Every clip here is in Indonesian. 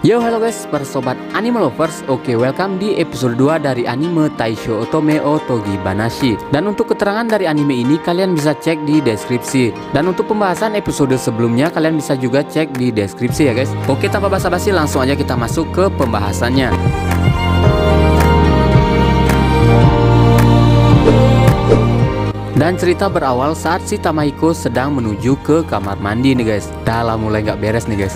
Yo halo guys, para sobat anime lovers. Oke, welcome di episode 2 dari anime Taisho Otome o Togi Banashi. Dan untuk keterangan dari anime ini kalian bisa cek di deskripsi. Dan untuk pembahasan episode sebelumnya kalian bisa juga cek di deskripsi ya guys. Oke, tanpa basa-basi langsung aja kita masuk ke pembahasannya. Dan cerita berawal saat si Tamahiko sedang menuju ke kamar mandi nih guys. Dah lah mulai nggak beres nih guys.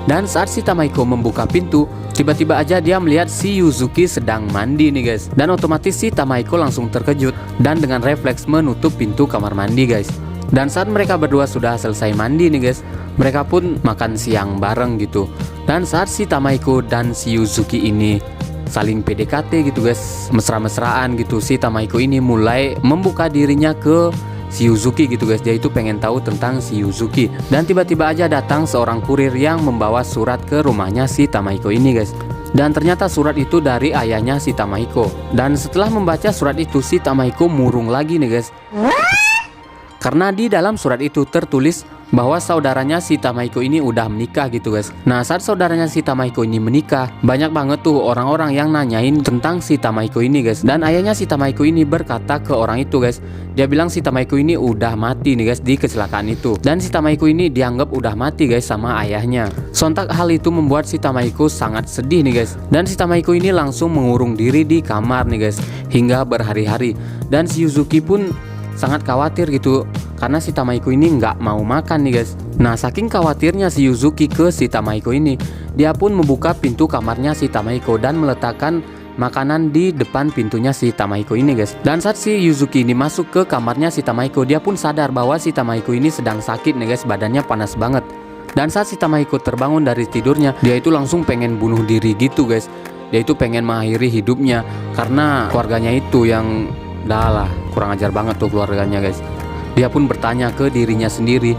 Dan saat si Tamahiko membuka pintu, tiba-tiba aja dia melihat si Yuzuki sedang mandi nih guys. Dan otomatis si Tamahiko langsung terkejut dan dengan refleks menutup pintu kamar mandi guys. Dan saat mereka berdua sudah selesai mandi nih guys, mereka pun makan siang bareng gitu. Dan saat si Tamahiko dan si Yuzuki ini saling PDKT gitu guys, mesra-mesraan gitu, si Tamahiko ini mulai membuka dirinya ke si Yuzuki gitu guys. Dia itu pengen tahu tentang si Yuzuki. Dan tiba-tiba aja datang seorang kurir yang membawa surat ke rumahnya si Tamahiko ini guys. Dan ternyata surat itu dari ayahnya si Tamahiko. Dan setelah membaca surat itu si Tamahiko murung lagi nih guys. Karena di dalam surat itu tertulis bahwa saudaranya si Tamahiko ini udah menikah gitu guys. Nah saat saudaranya si Tamahiko ini menikah, banyak banget tuh orang-orang yang nanyain tentang si Tamahiko ini guys. Dan ayahnya si Tamahiko ini berkata ke orang itu guys, dia bilang si Tamahiko ini udah mati nih guys di kecelakaan itu. Dan si Tamahiko ini dianggap udah mati guys sama ayahnya. Sontak hal itu membuat si Tamahiko sangat sedih nih guys. Dan si Tamahiko ini langsung mengurung diri di kamar nih guys hingga berhari-hari. Dan si Yuzuki pun sangat khawatir gitu karena si Tamahiko ini nggak mau makan nih guys. Nah saking khawatirnya si Yuzuki ke si Tamahiko ini, dia pun membuka pintu kamarnya si Tamahiko dan meletakkan makanan di depan pintunya si Tamahiko ini guys. Dan saat si Yuzuki ini masuk ke kamarnya si Tamahiko, dia pun sadar bahwa si Tamahiko ini sedang sakit nih guys, badannya panas banget. Dan saat si Tamahiko terbangun dari tidurnya, dia itu langsung pengen bunuh diri gitu guys. Dia itu pengen mengakhiri hidupnya karena keluarganya itu yang dah lah kurang ajar banget tuh keluarganya guys. Dia pun bertanya ke dirinya sendiri,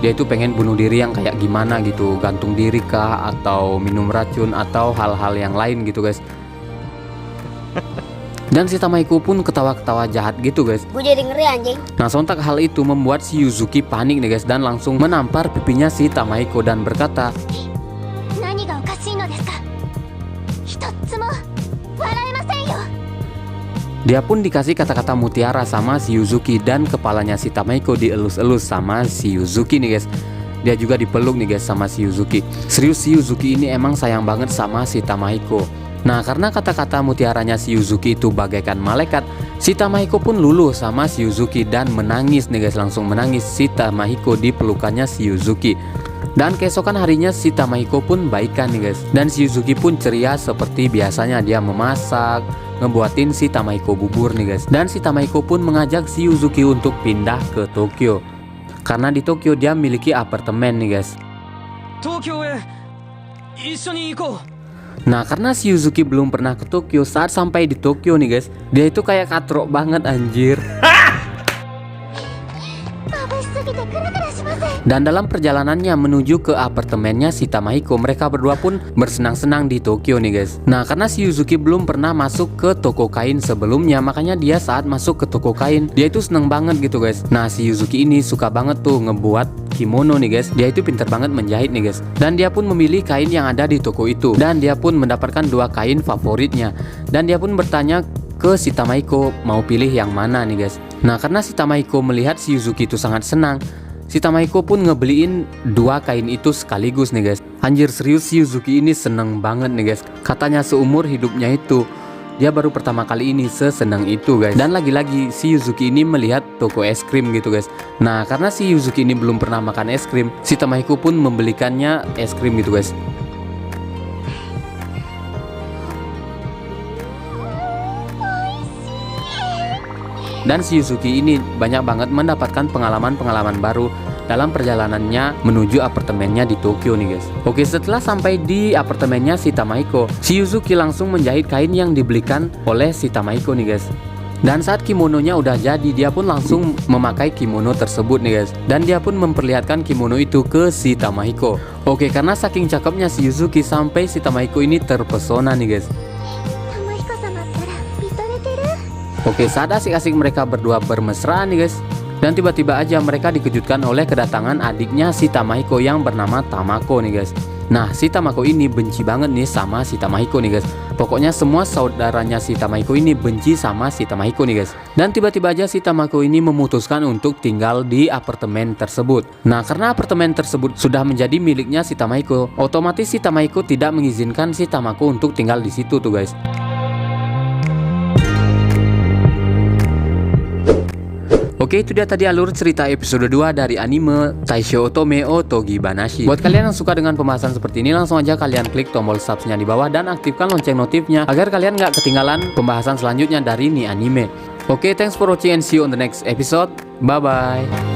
dia itu pengen bunuh diri yang kayak gimana gitu, gantung diri kah atau minum racun atau hal-hal yang lain gitu guys. Dan si Tamahiko pun ketawa-ketawa jahat gitu guys. Gue jadi ngeri anjing. Nah sontak hal itu membuat si Yuzuki panik nih guys dan langsung menampar pipinya si Tamahiko dan berkata, dia pun dikasih kata-kata mutiara sama si Yuzuki dan kepalanya si Tamahiko dielus-elus sama si Yuzuki nih guys. Dia juga dipeluk nih guys sama si Yuzuki. Serius si Yuzuki ini emang sayang banget sama si Tamahiko. Nah karena kata-kata mutiaranya si Yuzuki itu bagaikan malaikat, si Tamahiko pun luluh sama si Yuzuki dan menangis nih guys, langsung menangis si Tamahiko di pelukannya si Yuzuki. Dan keesokan harinya si Tamahiko pun baikan nih guys. Dan si Yuzuki pun ceria seperti biasanya, dia memasak, ngebuatin si Tamahiko bubur nih guys. Dan si Tamahiko pun mengajak si Yuzuki untuk pindah ke Tokyo. Karena di Tokyo dia memiliki apartemen nih guys. Nah karena si Yuzuki belum pernah ke Tokyo, saat sampai di Tokyo nih guys, dia itu kayak katrok banget anjir. Dan dalam perjalanannya menuju ke apartemennya si Tamahiko, mereka berdua pun bersenang-senang di Tokyo nih guys. Nah karena si Yuzuki belum pernah masuk ke toko kain sebelumnya, makanya dia saat masuk ke toko kain dia itu seneng banget gitu guys. Nah si Yuzuki ini suka banget tuh ngebuat kimono nih guys. Dia itu pinter banget menjahit nih guys. Dan dia pun memilih kain yang ada di toko itu. Dan dia pun mendapatkan 2 kain favoritnya. Dan dia pun bertanya ke si Tamahiko mau pilih yang mana nih guys. Nah karena si Tamahiko melihat si Yuzuki itu sangat senang, si Tamahiko pun ngebeliin 2 kain itu sekaligus nih guys. Anjir serius si Yuzuki ini seneng banget nih guys. Katanya seumur hidupnya itu dia baru pertama kali ini sesenang itu guys. Dan lagi-lagi si Yuzuki ini melihat toko es krim gitu guys. Nah karena si Yuzuki ini belum pernah makan es krim, si Tamahiko pun membelikannya es krim gitu guys. Dan si Yuzuki ini banyak banget mendapatkan pengalaman-pengalaman baru dalam perjalanannya menuju apartemennya di Tokyo nih guys. Oke, setelah sampai di apartemennya si Tamahiko, si Yuzuki langsung menjahit kain yang dibelikan oleh si Tamahiko nih guys. Dan saat kimononya udah jadi, dia pun langsung memakai kimono tersebut nih guys. Dan dia pun memperlihatkan kimono itu ke si Tamahiko. Oke, karena saking cakepnya si Yuzuki sampai si Tamahiko ini terpesona nih guys. Oke, saat asik-asik mereka berdua bermesraan nih guys. Dan tiba-tiba aja mereka dikejutkan oleh kedatangan adiknya si Tamahiko yang bernama Tamako nih guys. Nah, si Tamako ini benci banget nih sama si Tamahiko nih guys. Pokoknya semua saudaranya si Tamahiko ini benci sama si Tamahiko nih guys. Dan tiba-tiba aja si Tamako ini memutuskan untuk tinggal di apartemen tersebut. Nah, karena apartemen tersebut sudah menjadi miliknya si Tamahiko, otomatis si Tamahiko tidak mengizinkan si Tamako untuk tinggal di situ tuh guys. Oke, itu dia tadi alur cerita episode 2 dari anime Taisho Otome o Togi Banashi. Buat kalian yang suka dengan pembahasan seperti ini, langsung aja kalian klik tombol subsnya di bawah dan aktifkan lonceng notifnya agar kalian nggak ketinggalan pembahasan selanjutnya dari ini anime. Oke, thanks for watching and see you on the next episode. Bye bye.